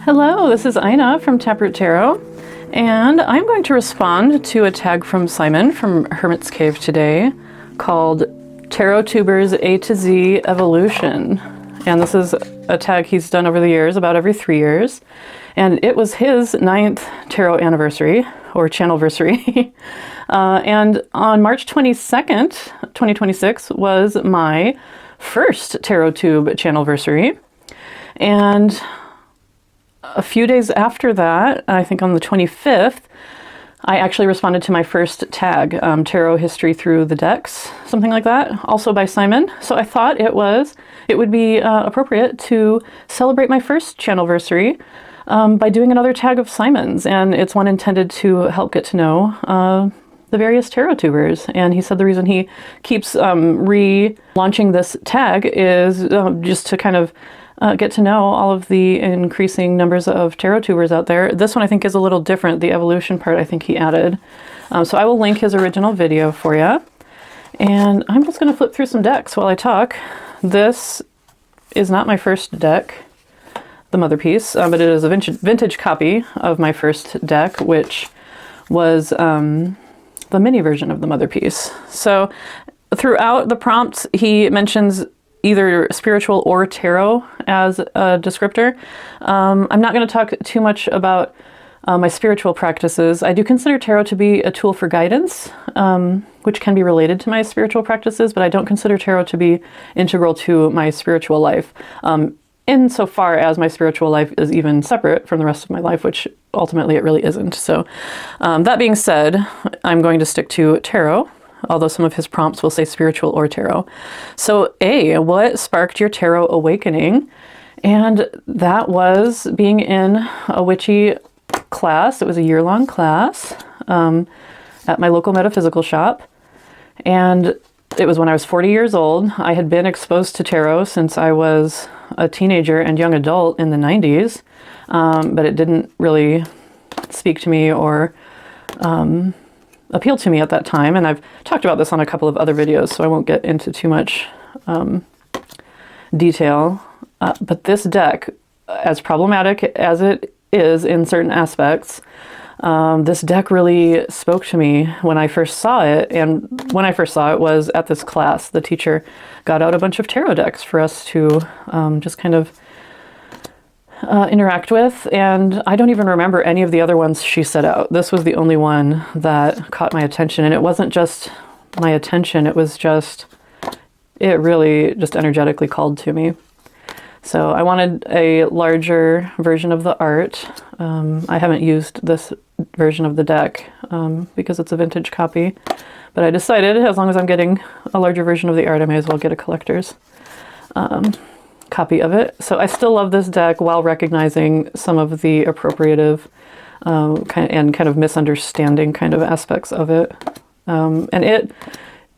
Hello, this is Ina from Taproot Tarot, and I'm going to respond to a tag from Simon from Hermit's Cave today called Tarot Tubers A to Z Evolution. And this is a tag he's done over the years, about every 3 years. And it was his 9th tarot anniversary, or channelversary. And on March 22nd, 2026 was my first Tarot Tube channelversary. And a few days after that, I think on the 25th, I actually responded to my first tag, Tarot History Through the Decks, something like that, also by Simon. So I thought it would be appropriate to celebrate my first channelversary by doing another tag of Simon's, and it's one intended to help get to know the various tarot tubers. And he said the reason he keeps relaunching this tag is just to kind of get to know all of the increasing numbers of tarot tubers out there. This one I think is a little different. The evolution part I think he added. So I will link his original video for you. And I'm just going to flip through some decks while I talk. This is not my first deck, the Mother piece, but it is a vintage copy of my first deck, which was the mini version of the Mother piece. So throughout the prompts, he mentions either spiritual or tarot as a descriptor. I'm not going to talk too much about my spiritual practices. I do consider tarot to be a tool for guidance, which can be related to my spiritual practices, but I don't consider tarot to be integral to my spiritual life, insofar as my spiritual life is even separate from the rest of my life, which ultimately it really isn't. So that being said, I'm going to stick to tarot, although some of his prompts will say spiritual or tarot. So what sparked your tarot awakening? And that was being in a witchy class. It was a year-long class at my local metaphysical shop. And it was when I was 40 years old. I had been exposed to tarot since I was a teenager and young adult in the 90s, but it didn't really speak to me or appealed to me at that time. And I've talked about this on a couple of other videos, so I won't get into too much detail. But this deck, as problematic as it is in certain aspects, this deck really spoke to me when I first saw it. And when I first saw it was at this class. The teacher got out a bunch of tarot decks for us to just kind of interact with, and I don't even remember any of the other ones she set out. This was the only one that caught my attention, and it wasn't just my attention, it really just energetically called to me. So I wanted a larger version of the art. I haven't used this version of the deck because it's a vintage copy, but I decided as long as I'm getting a larger version of the art, I may as well get a collector's copy of it. So I still love this deck while recognizing some of the appropriative kind of misunderstanding kind of aspects of it. And it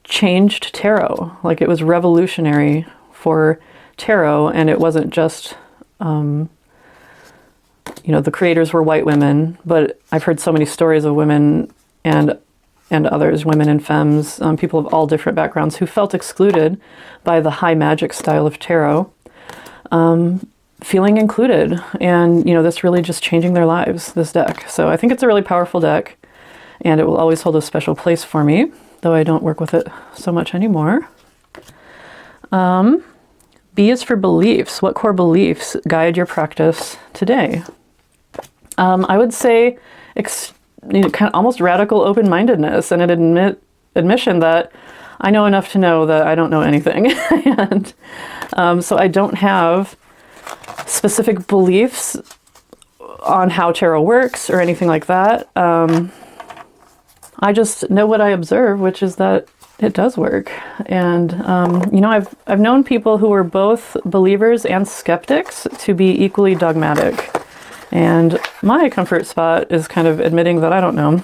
changed tarot. Like, it was revolutionary for tarot, and it wasn't just, the creators were white women, but I've heard so many stories of women and others, women and femmes, people of all different backgrounds who felt excluded by the high magic style of tarot, feeling included, and this really just changing their lives, this deck. So I think it's a really powerful deck, and it will always hold a special place for me, though I don't work with it so much anymore. B is for beliefs. What core beliefs guide your practice today? I would say kind of almost radical open-mindedness and an admission that I know enough to know that I don't know anything. And so I don't have specific beliefs on how tarot works or anything like that. I just know what I observe, which is that it does work. And, I've known people who were both believers and skeptics to be equally dogmatic. And my comfort spot is kind of admitting that I don't know,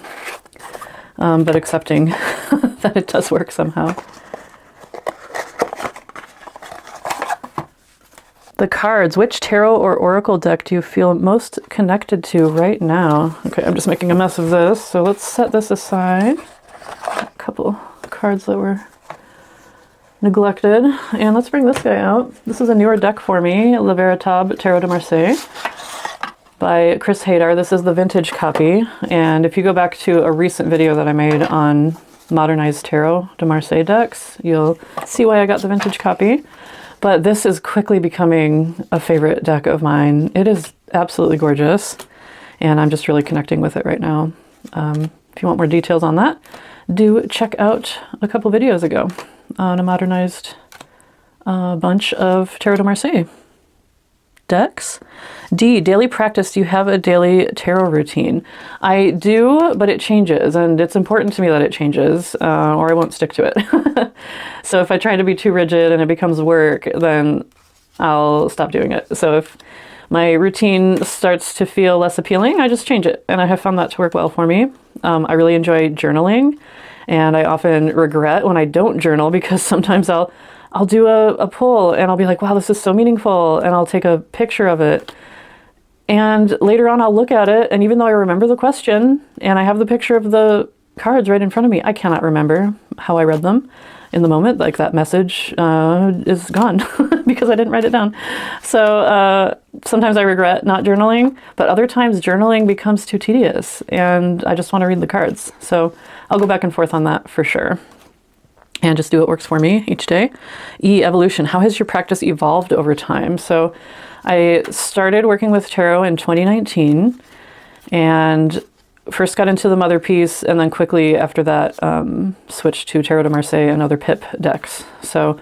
but accepting that it does work somehow. The cards. Which tarot or oracle deck do you feel most connected to right now? Okay, I'm just making a mess of this, so let's set this aside. A couple cards that were neglected. And let's bring this guy out. This is a newer deck for me, Le Véritable Tarot de Marseille. by Chris Hadar. This is the vintage copy. And if you go back to a recent video that I made on modernized Tarot de Marseille decks, you'll see why I got the vintage copy. But this is quickly becoming a favorite deck of mine. It is absolutely gorgeous, and I'm just really connecting with it right now. If you want more details on that, do check out a couple videos ago on a modernized bunch of Tarot de Marseille decks. D, daily practice. Do you have a daily tarot routine? I do, but it changes, and it's important to me that it changes, or I won't stick to it. So if I try to be too rigid and it becomes work, then I'll stop doing it. So if my routine starts to feel less appealing, I just change it, and I have found that to work well for me. I really enjoy journaling, and I often regret when I don't journal, because sometimes I'll do a pull and I'll be like, wow, this is so meaningful, and I'll take a picture of it. And later on I'll look at it, and even though I remember the question and I have the picture of the cards right in front of me, I cannot remember how I read them in the moment. Like, that message is gone because I didn't write it down. So sometimes I regret not journaling, but other times journaling becomes too tedious and I just want to read the cards. So I'll go back and forth on that for sure, and just do what works for me each day. E, evolution. How has your practice evolved over time? So I started working with tarot in 2019 and first got into the mother piece, and then quickly after that switched to Tarot de Marseille and other PIP decks. So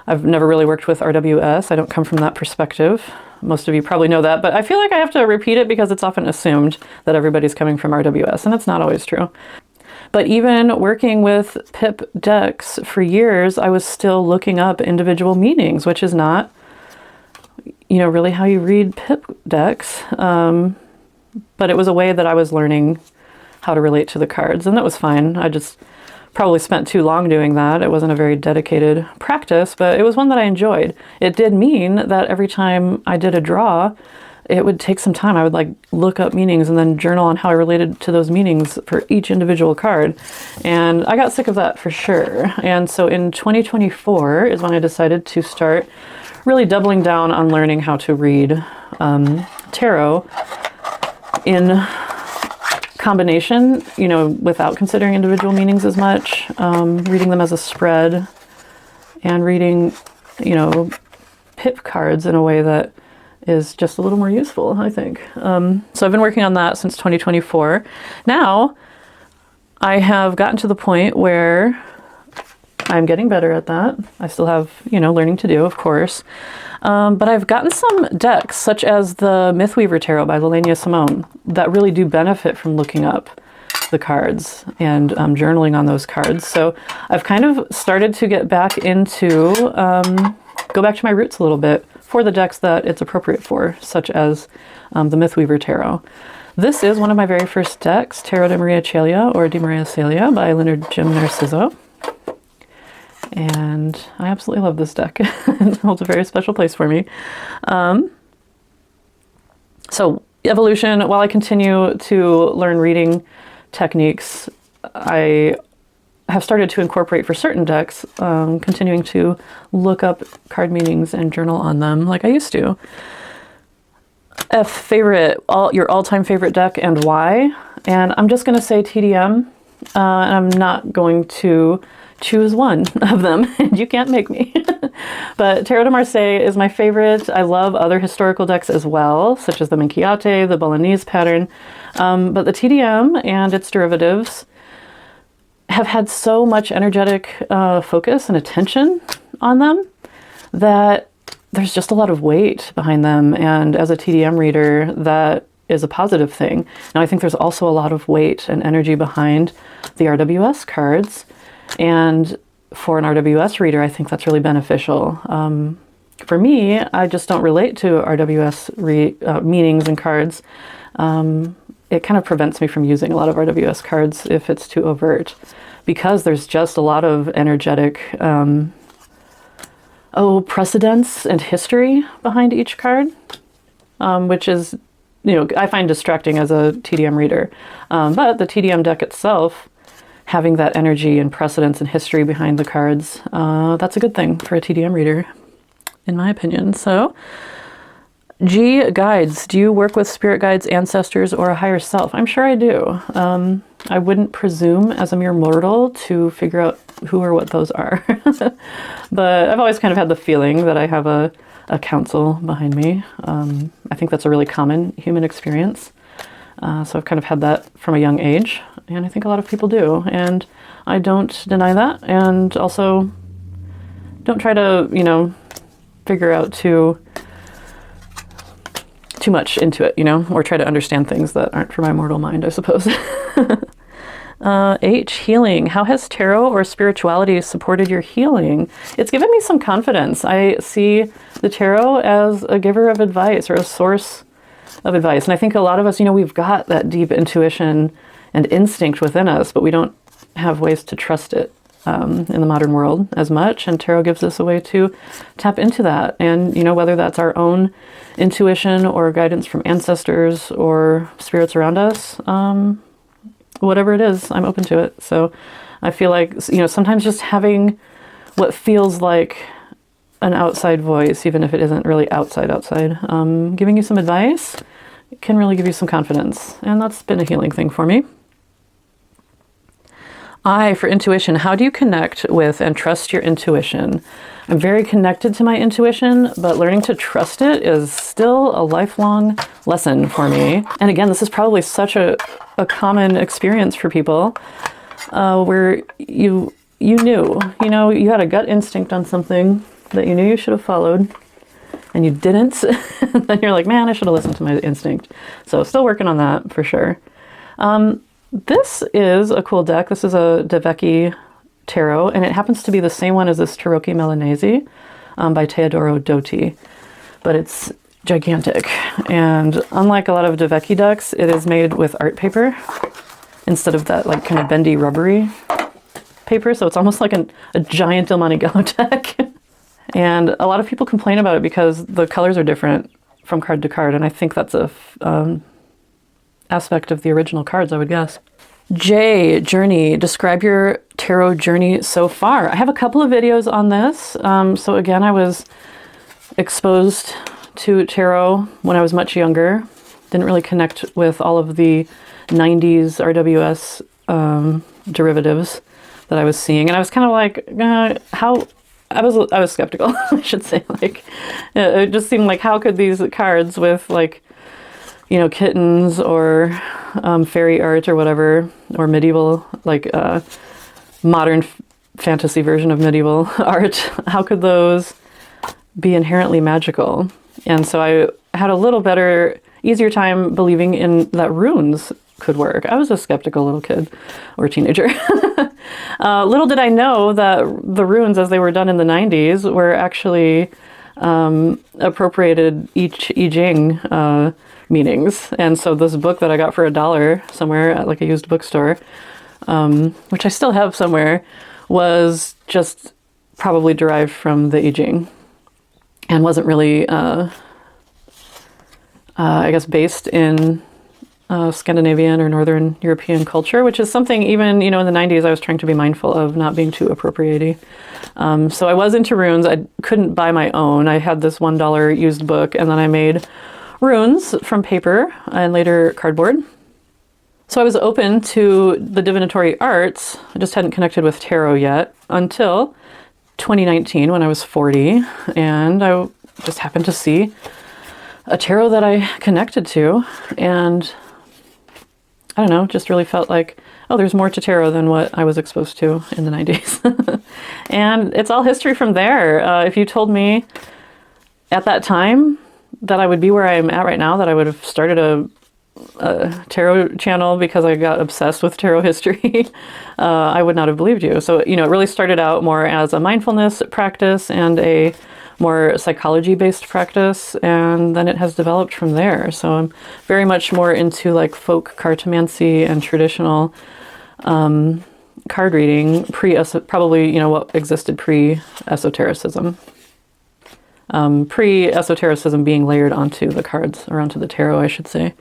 I've never really worked with RWS. I don't come from that perspective. Most of you probably know that, but I feel like I have to repeat it because it's often assumed that everybody's coming from RWS, and it's not always true. But even working with PIP decks for years, I was still looking up individual meanings, which is not, really how you read PIP decks. But it was a way that I was learning how to relate to the cards, and that was fine. I just probably spent too long doing that. It wasn't a very dedicated practice, but it was one that I enjoyed. It did mean that every time I did a draw, it would take some time. I would look up meanings and then journal on how I related to those meanings for each individual card. And I got sick of that for sure. And so in 2024 is when I decided to start really doubling down on learning how to read tarot in combination, without considering individual meanings as much, reading them as a spread, and reading, PIP cards in a way that is just a little more useful, I think. So I've been working on that since 2024. Now, I have gotten to the point where I'm getting better at that. I still have, learning to do, of course. But I've gotten some decks, such as the Mythweaver Tarot by Lelania Simone, that really do benefit from looking up the cards and journaling on those cards. So I've kind of started to get back into, go back to my roots a little bit for the decks that it's appropriate for, such as the Mythweaver Tarot. This is one of my very first decks, Tarot de Maria Celia, or De Maria Celia by Leonard Jim Narciso. And I absolutely love this deck. It holds a very special place for me. So evolution, while I continue to learn reading techniques, I have started to incorporate for certain decks, continuing to look up card meanings and journal on them like I used to. F, favorite, your all-time favorite deck and why? And I'm just going to say TDM, and I'm not going to choose one of them, and you can't make me. But Tarot de Marseille is my favorite. I love other historical decks as well, such as the Minchiate, the Bolognese pattern. But the TDM and its derivatives have had so much energetic focus and attention on them that there's just a lot of weight behind them. And as a TDM reader, that is a positive thing. Now, I think there's also a lot of weight and energy behind the RWS cards. And for an RWS reader, I think that's really beneficial. For me, I just don't relate to RWS meanings and cards. It kind of prevents me from using a lot of RWS cards if it's too overt, because there's just a lot of energetic precedence and history behind each card, which is, I find distracting as a TDM reader. But the TDM deck itself, having that energy and precedence and history behind the cards, that's a good thing for a TDM reader, in my opinion. So G, guides. Do you work with spirit guides, ancestors, or a higher self? I'm sure I do. I wouldn't presume as a mere mortal to figure out who or what those are. But I've always kind of had the feeling that I have a council behind me. I think that's a really common human experience. So I've kind of had that from a young age, and I think a lot of people do. And I don't deny that, and also don't try to, you know, figure out too much into it, you know, or try to understand things that aren't for my mortal mind, I suppose. H, healing. How has tarot or spirituality supported your healing? It's given me some confidence. I see the tarot as a giver of advice or a source of advice. And I think a lot of us, you know, we've got that deep intuition and instinct within us, but we don't have ways to trust it in the modern world as much. And tarot gives us a way to tap into that. And, you know, whether that's our own intuition or guidance from ancestors or spirits around us, whatever it is, I'm open to it. So I feel like, you know, sometimes just having what feels like an outside voice, even if it isn't really outside, giving you some advice can really give you some confidence. And that's been a healing thing for me. I, for intuition, how do you connect with and trust your intuition? I'm very connected to my intuition, but learning to trust it is still a lifelong lesson for me. And again, this is probably such a common experience for people where you knew, you know, you had a gut instinct on something that you knew you should have followed and you didn't. Then you're like, man, I should have listened to my instinct. So still working on that for sure. This is a cool deck. This is a Debunking tarot, and it happens to be the same one as this Tarocchi Milanese by Teodoro Dotti, but it's gigantic. And unlike a lot of Debunking decks, it is made with art paper instead of that like kind of bendy rubbery paper. So it's almost like a giant Il Gallo deck. And a lot of people complain about it because the colors are different from card to card, and I think that's a aspect of the original cards, I would guess. J, journey. Describe your tarot journey so far. I have a couple of videos on this. So again, I was exposed to tarot when I was much younger. Didn't really connect with all of the 90s RWS derivatives that I was seeing. And I was kind of like, I was skeptical, I should say. Like, it just seemed like, how could these cards with like, you know, kittens or fairy art or whatever, or medieval, like modern fantasy version of medieval art, how could those be inherently magical? And so I had a little easier time believing in that runes could work. I was a skeptical little kid or teenager. Little did I know that the runes, as they were done in the 90s, were actually appropriated I Ching meanings. And so this book that I got for $1 somewhere at like a used bookstore, which I still have somewhere, was just probably derived from the I Ching and wasn't really, I guess, based in Scandinavian or Northern European culture, which is something even, you know, in the 90s I was trying to be mindful of not being too appropriating. So I was into runes. I couldn't buy my own. I had this $1 used book, and then I made runes from paper and later cardboard. So I was open to the divinatory arts. I just hadn't connected with tarot yet until 2019 when I was 40, and I just happened to see a tarot that I connected to, and I don't know, just really felt like, oh, there's more to tarot than what I was exposed to in the 90s. And it's all history from there. If you told me at that time that I would be where I am at right now, that I would have started a tarot channel because I got obsessed with tarot history, I would not have believed you. So, you know, it really started out more as a mindfulness practice and a more psychology-based practice, and then it has developed from there. So I'm very much more into like folk cartomancy and traditional card reading, probably, you know, what existed pre-esotericism. Pre-esotericism being layered onto the cards, or onto the tarot, I should say.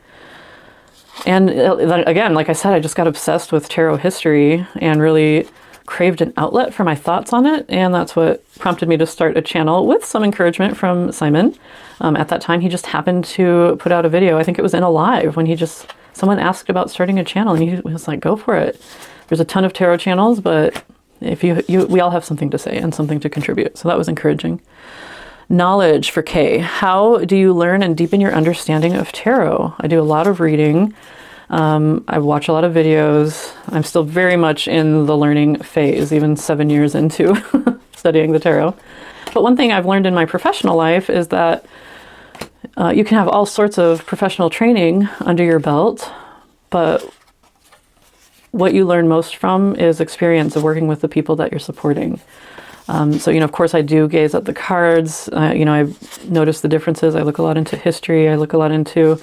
And again, like I said, I just got obsessed with tarot history and really craved an outlet for my thoughts on it, and that's what prompted me to start a channel with some encouragement from Simon. At that time, he just happened to put out a video. I think it was in a live when someone asked about starting a channel, and he was like, go for it. There's a ton of tarot channels, but if we all have something to say and something to contribute. So that was encouraging. Knowledge for Kay. How do you learn and deepen your understanding of tarot? I do a lot of reading. I watch a lot of videos. I'm still very much in the learning phase, even 7 years into studying the tarot. But one thing I've learned in my professional life is that you can have all sorts of professional training under your belt, but what you learn most from is experience of working with the people that you're supporting. So, of course, I do gaze at the cards. I've noticed the differences. I look a lot into history. I look a lot into,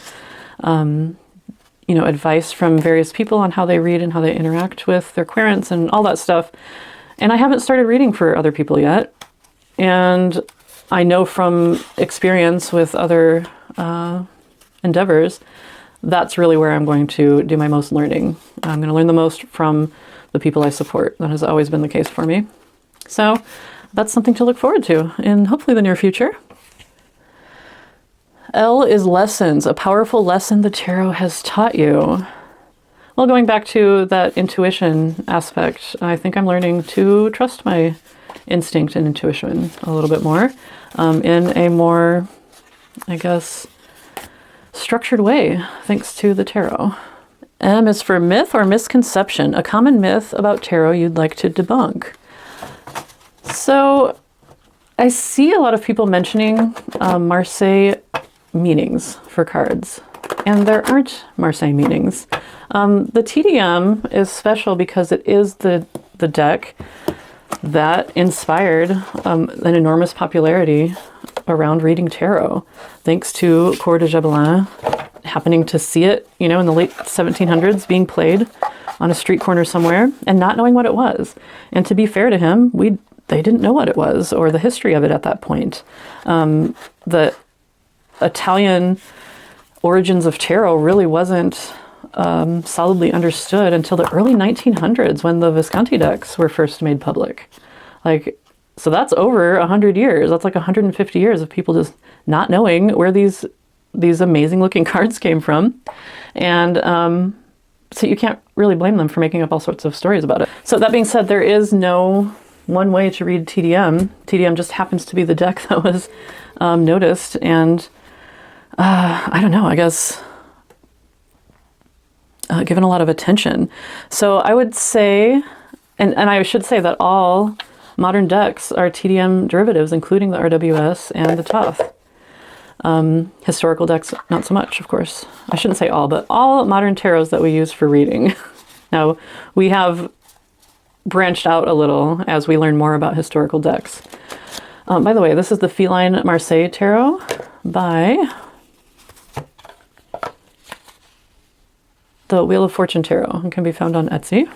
advice from various people on how they read and how they interact with their querents and all that stuff. And I haven't started reading for other people yet. And I know from experience with other endeavors, that's really where I'm going to do my most learning. I'm going to learn the most from the people I support. That has always been the case for me. So that's something to look forward to in hopefully the near future. L is lessons, a powerful lesson the tarot has taught you. Well, going back to that intuition aspect, I think I'm learning to trust my instinct and intuition a little bit more in a more, I guess, structured way, thanks to the tarot. M is for myth or misconception, a common myth about tarot you'd like to debunk. So I see a lot of people mentioning Marseille meanings for cards, and there aren't Marseille meanings. The TDM is special because it is the deck that inspired an enormous popularity around reading tarot, thanks to Coeur de Gébelin happening to see it, in the late 1700s being played on a street corner somewhere and not knowing what it was. And to be fair to him, they didn't know what it was or the history of it at that point. The Italian origins of tarot really wasn't solidly understood until the early 1900s when the Visconti decks were first made public. So that's over 100 years. That's like 150 years of people just not knowing where these amazing looking cards came from. And so you can't really blame them for making up all sorts of stories about it. So that being said, there is no one way to read TDM. TDM just happens to be the deck that was noticed, and I don't know, I guess given a lot of attention. So I would say, and I should say that all modern decks are TDM derivatives, including the RWS and the Thoth. Historical decks, not so much, of course. I shouldn't say all, but all modern tarots that we use for reading. Now, we have branched out a little as we learn more about historical decks. By the way, this is the Feline Marseille Tarot by the Wheel of Fortune Tarot. It can be found on Etsy.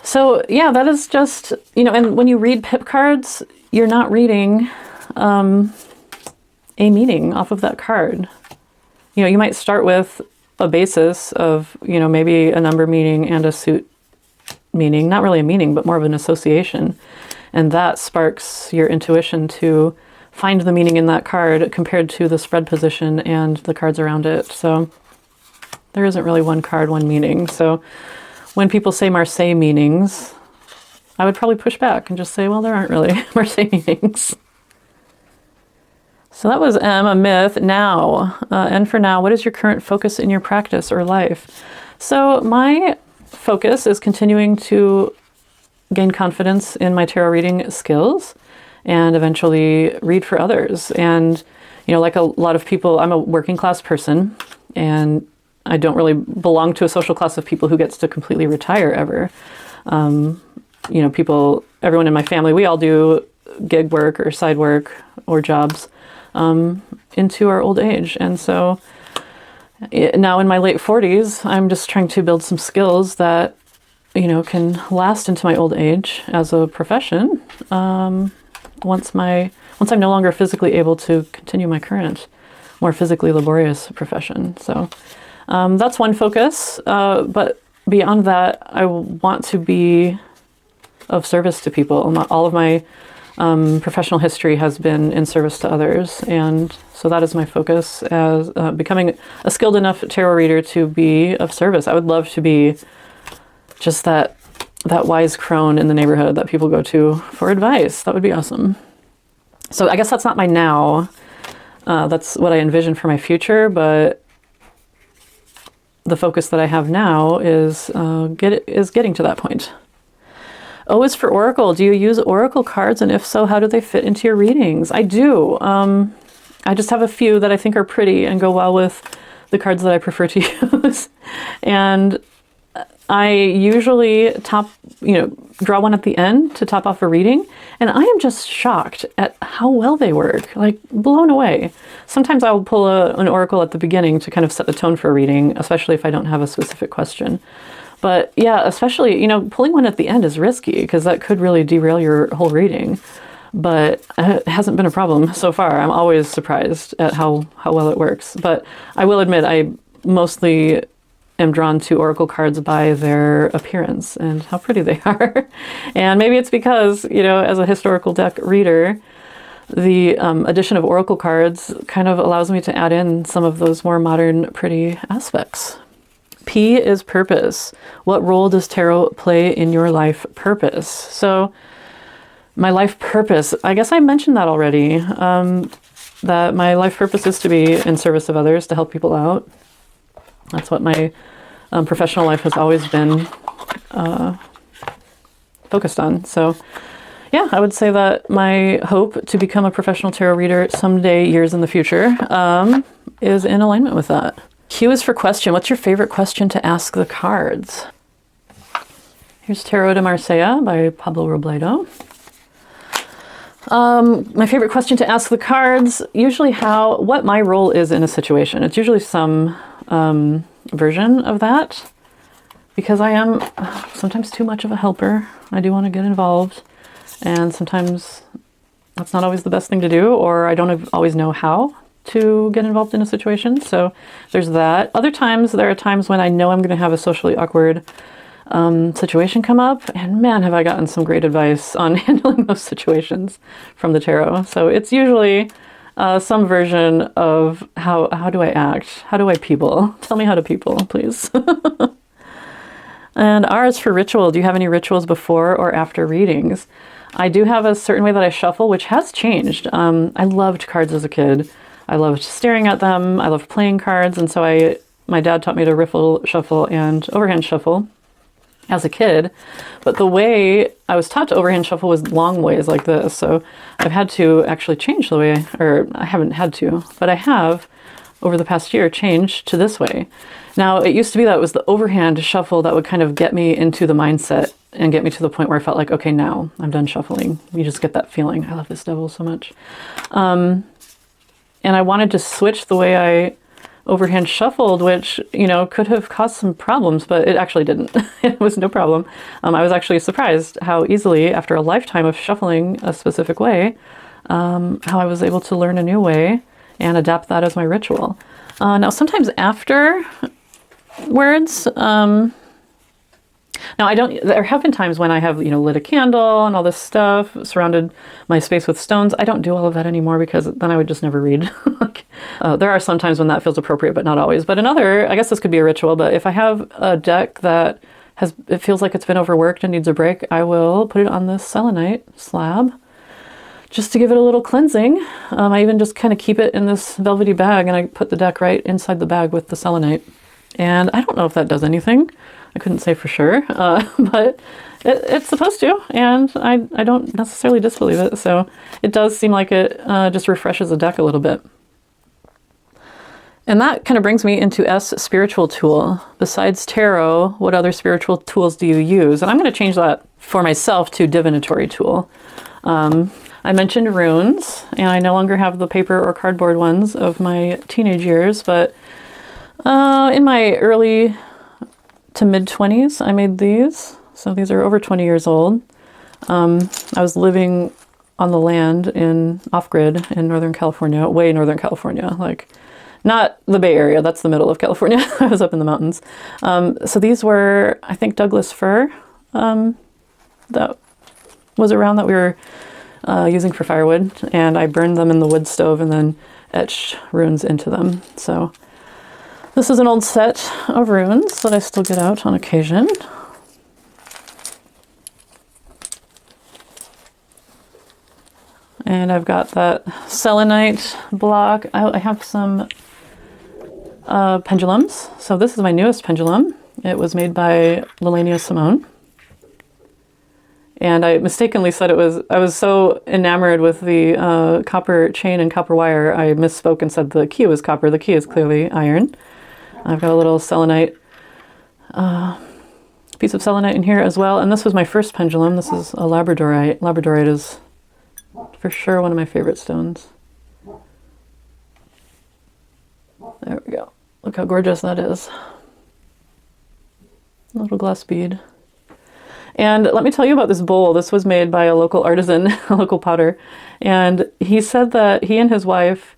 So yeah, that is just, and when you read pip cards, you're not reading a meaning off of that card. You might start with a basis of, maybe a number meaning and a suit meaning, not really a meaning, but more of an association. And that sparks your intuition to find the meaning in that card compared to the spread position and the cards around it. So there isn't really one card, one meaning. So when people say Marseille meanings, I would probably push back and just say, well, there aren't really Marseille meanings. So that was M, a myth. Now, N for now, what is your current focus in your practice or life? So my focus is continuing to gain confidence in my tarot reading skills and eventually read for others. And, like a lot of people, I'm a working class person, and I don't really belong to a social class of people who gets to completely retire ever. Everyone in my family, we all do gig work or side work or jobs into our old age. And so now in my late 40s, I'm just trying to build some skills that, can last into my old age as a profession. Once I'm no longer physically able to continue my current, more physically laborious profession. So That's one focus, but beyond that, I want to be of service to people. All of my professional history has been in service to others, and so that is my focus as becoming a skilled enough tarot reader to be of service. I would love to be just that wise crone in the neighborhood that people go to for advice. That would be awesome. So I guess that's not my now. That's what I envision for my future, but the focus that I have now is getting to that point. O is for Oracle. Do you use Oracle cards? And if so, how do they fit into your readings? I do. I just have a few that I think are pretty and go well with the cards that I prefer to use. And I usually draw one at the end to top off a reading. And I am just shocked at how well they work, like blown away. Sometimes I'll pull an oracle at the beginning to kind of set the tone for a reading, especially if I don't have a specific question. But yeah, especially, pulling one at the end is risky because that could really derail your whole reading. But it hasn't been a problem so far. I'm always surprised at how well it works. But I will admit, I mostly am drawn to oracle cards by their appearance and how pretty they are. And maybe it's because, as a historical deck reader, the addition of oracle cards kind of allows me to add in some of those more modern, pretty aspects. P is purpose. What role does tarot play in your life purpose? So my life purpose, I guess I mentioned that already, that my life purpose is to be in service of others, to help people out. That's what my professional life has always been focused on. So yeah, I would say that my hope to become a professional tarot reader someday, years in the future, is in alignment with that. Q is for question. What's your favorite question to ask the cards? Here's Tarot de Marseille by Pablo Robledo. My favorite question to ask the cards, usually what my role is in a situation. It's usually some version of that, because I am sometimes too much of a helper. I do want to get involved, and sometimes that's not always the best thing to do, or I don't always know how to get involved in a situation. So there's that. Other times, there are times when I know I'm going to have a socially awkward situation come up, and man, have I gotten some great advice on handling those situations from the tarot. So it's usually some version of how do I act? How do I people? Tell me how to people, please. And R is for ritual. Do you have any rituals before or after readings? I do have a certain way that I shuffle, which has changed. I loved cards as a kid. I loved staring at them. I loved playing cards. And so my dad taught me to riffle, shuffle, and overhand shuffle as a kid. But the way I was taught to overhand shuffle was long ways like this. So I've had to actually change the way, or I haven't had to, but I have over the past year changed to this way. Now, it used to be that it was the overhand shuffle that would kind of get me into the mindset and get me to the point where I felt like, okay, now I'm done shuffling. You just get that feeling. I love this devil so much. And I wanted to switch the way I overhand shuffled, which, could have caused some problems, but it actually didn't. It was no problem. I was actually surprised how easily, after a lifetime of shuffling a specific way, how I was able to learn a new way and adapt that as my ritual. Now, sometimes afterwards, now there have been times when I have, lit a candle and all this stuff, surrounded my space with stones. I don't do all of that anymore because then I would just never read. There are some times when that feels appropriate, but not always. But I guess this could be a ritual, but if I have a deck that it feels like it's been overworked and needs a break, I will put it on this selenite slab just to give it a little cleansing. I even just kind of keep it in this velvety bag, and I put the deck right inside the bag with the selenite. And I don't know if that does anything. I couldn't say for sure, but it's supposed to, and I don't necessarily disbelieve it. So it does seem like it just refreshes the deck a little bit. And that kind of brings me into S, spiritual tool. Besides tarot, what other spiritual tools do you use? And I'm going to change that for myself to divinatory tool. I mentioned runes, and I no longer have the paper or cardboard ones of my teenage years, but in my early to mid-20s, I made these. So these are over 20 years old. I was living on the land off-grid in Northern California, way Northern California, like Not the Bay Area, that's the middle of California. I was up in the mountains. So these were, I think, Douglas fir that was around that we were using for firewood. And I burned them in the wood stove and then etched runes into them. So this is an old set of runes that I still get out on occasion. And I've got that selenite block. I have some pendulums. So this is my newest pendulum. It was made by Lelania Simone. And I mistakenly said I was so enamored with the copper chain and copper wire, I misspoke and said the key was copper. The key is clearly iron. I've got a little selenite, piece of selenite in here as well. And this was my first pendulum. This is a labradorite. Labradorite is for sure one of my favorite stones. There we go. Look how gorgeous that is. A little glass bead. And let me tell you about this bowl. This was made by a local artisan, a local potter. And he said that he and his wife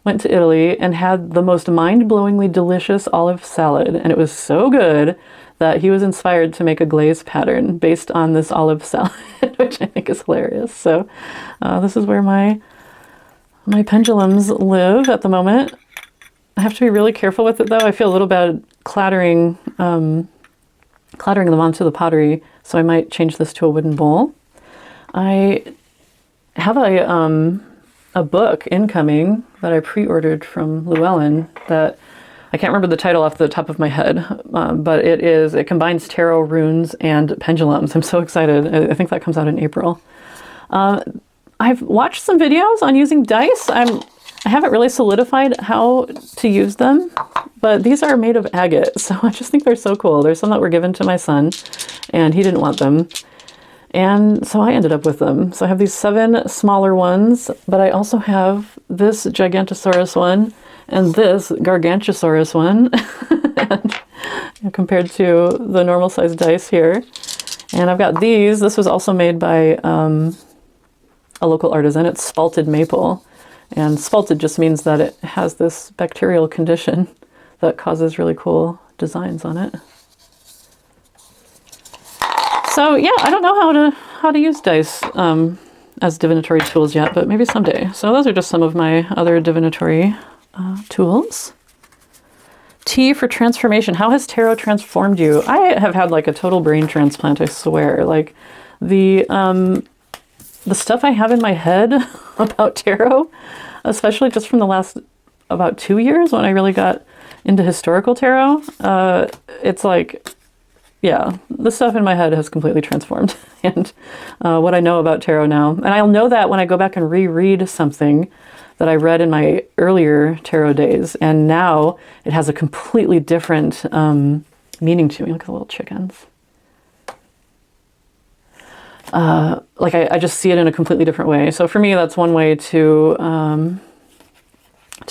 went to Italy and had the most mind-blowingly delicious olive salad. And it was so good that he was inspired to make a glaze pattern based on this olive salad, which I think is hilarious. So this is where my pendulums live at the moment. I have to be really careful with it though. I feel a little bad clattering them onto the pottery, so I might change this to a wooden bowl. I have a book incoming that I pre-ordered from Llewellyn that I can't remember the title off the top of my head, but it combines tarot, runes, and pendulums. I'm so excited. I think that comes out in April. I've watched some videos on using dice. I haven't really solidified how to use them, but these are made of agate, so I just think they're so cool. There's some that were given to my son, and he didn't want them, and so I ended up with them. So I have these 7 smaller ones, but I also have this Gigantosaurus one, and this Gargantusaurus one, and compared to the normal size dice here. And I've got these. This was also made by a local artisan. It's spalted maple. And spalted just means that it has this bacterial condition that causes really cool designs on it. So yeah, I don't know how to use dice as divinatory tools yet, but maybe someday. So those are just some of my other divinatory tools. T for transformation. How has tarot transformed you? I have had like a total brain transplant, I swear. Like the stuff I have in my head about tarot, especially just from the last about 2 years when I really got into historical tarot, it's like, yeah, the stuff in my head has completely transformed. And what I know about tarot now, and I'll know that when I go back and reread something that I read in my earlier tarot days, and now it has a completely different meaning to me. Look at the little chickens. Like I just see it in a completely different way. So for me, that's one way to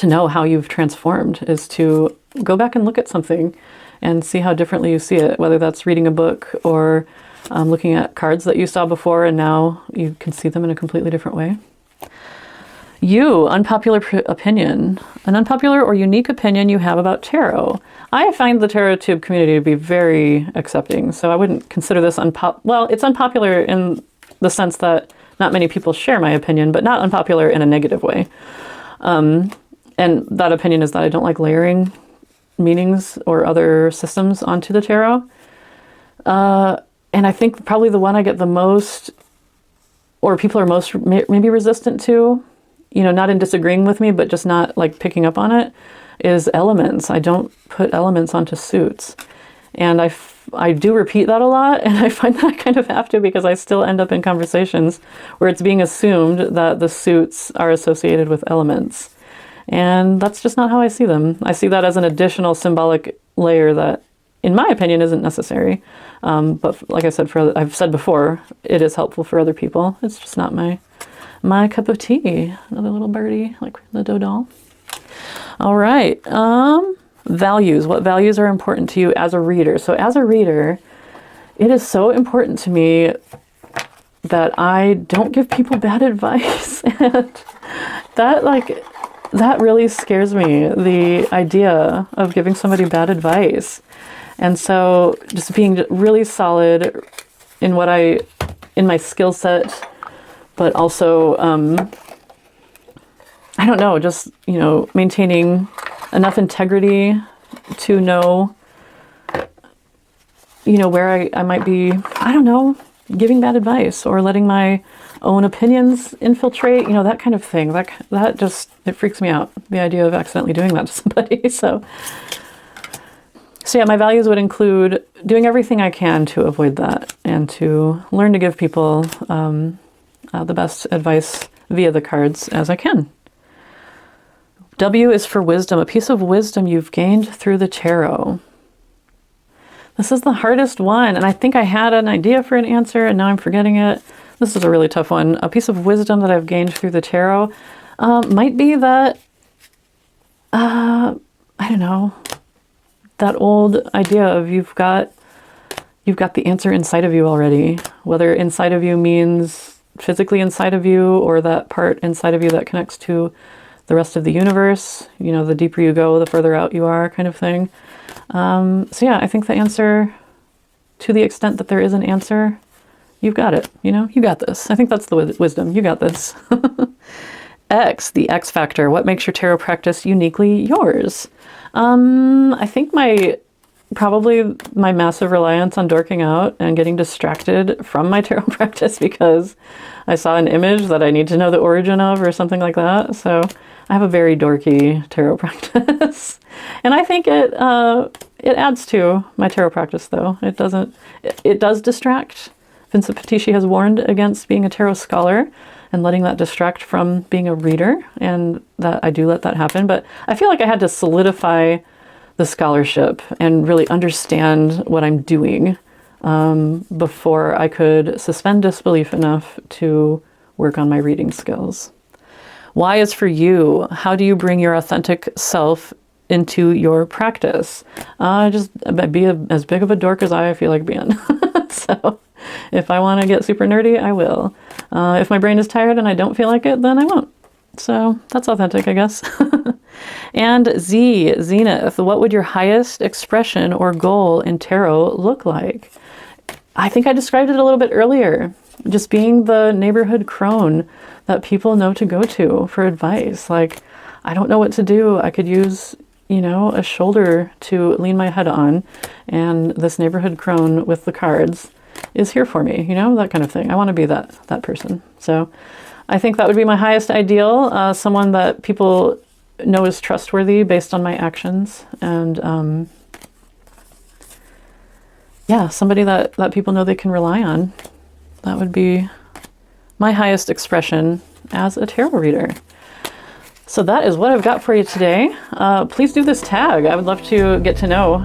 know how you've transformed, is to go back and look at something and see how differently you see it, whether that's reading a book or looking at cards that you saw before and now you can see them in a completely different way. You, unpopular opinion. An unpopular or unique opinion you have about tarot. I find the Tarot Tube community to be very accepting, so I wouldn't consider this well, it's unpopular in the sense that not many people share my opinion, but not unpopular in a negative way. And that opinion is that I don't like layering meanings or other systems onto the tarot. And I think probably the one I get the most, or people are most maybe resistant to, you know, not in disagreeing with me, but just not like picking up on it, is elements. I don't put elements onto suits. And I do repeat that a lot, and I find that I kind of have to, because I still end up in conversations where it's being assumed that the suits are associated with elements. And that's just not how I see them. I see that as an additional symbolic layer that, in my opinion, isn't necessary. But like I said, I've said before, it is helpful for other people. It's just not my cup of tea. Another little birdie, like the doll. All right. Values. What values are important to you as a reader? So as a reader, it is so important to me that I don't give people bad advice. And that really scares me, the idea of giving somebody bad advice. And so just being really solid in in my skill set, but also, I don't know, just, maintaining enough integrity to know, where I might be, I don't know, giving bad advice or letting my own opinions infiltrate, that kind of thing. That just, it freaks me out, the idea of accidentally doing that to somebody. So yeah, my values would include doing everything I can to avoid that and to learn to give people the best advice via the cards as I can. W is for wisdom, a piece of wisdom you've gained through the tarot. This is the hardest one, and I think I had an idea for an answer, and now I'm forgetting it. This is a really tough one. A piece of wisdom that I've gained through the tarot might be that, I don't know, that old idea of you've got the answer inside of you already. Whether inside of you means physically inside of you or that part inside of you that connects to the rest of the universe. The deeper you go, the further out you are, kind of thing. So yeah, I think the answer, to the extent that there is an answer, you've got it. You got this. I think that's the wisdom. You got this. X, the X factor. What makes your tarot practice uniquely yours? I think probably my massive reliance on dorking out and getting distracted from my tarot practice because I saw an image that I need to know the origin of or something like that. So I have a very dorky tarot practice. And I think it adds to my tarot practice, though. It does distract. Vincent Petici has warned against being a tarot scholar and letting that distract from being a reader, and that I do let that happen. But I feel like I had to solidify the scholarship and really understand what I'm doing before I could suspend disbelief enough to work on my reading skills. Y is for you. How do you bring your authentic self into your practice? Just be as big of a dork as I feel like being. So if I want to get super nerdy, I will. If my brain is tired and I don't feel like it, then I won't. So that's authentic, I guess. And Z, Zenith. What would your highest expression or goal in tarot look like? I think I described it a little bit earlier. Just being the neighborhood crone that people know to go to for advice. Like, I don't know what to do. I could use, a shoulder to lean my head on. And this neighborhood crone with the cards is here for me, that kind of thing. I want to be that person. So I think that would be my highest ideal. Someone that people know is trustworthy based on my actions. And yeah, somebody that people know they can rely on. That would be my highest expression as a tarot reader. So that is what I've got for you today. Please do this tag. I would love to get to know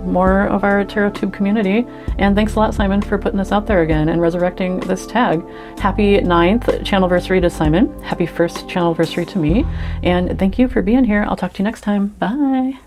more of our TarotTube community. And thanks a lot, Simon, for putting this out there again and resurrecting this tag. Happy 9th channelversary to Simon. Happy 1st channelversary to me. And thank you for being here. I'll talk to you next time. Bye.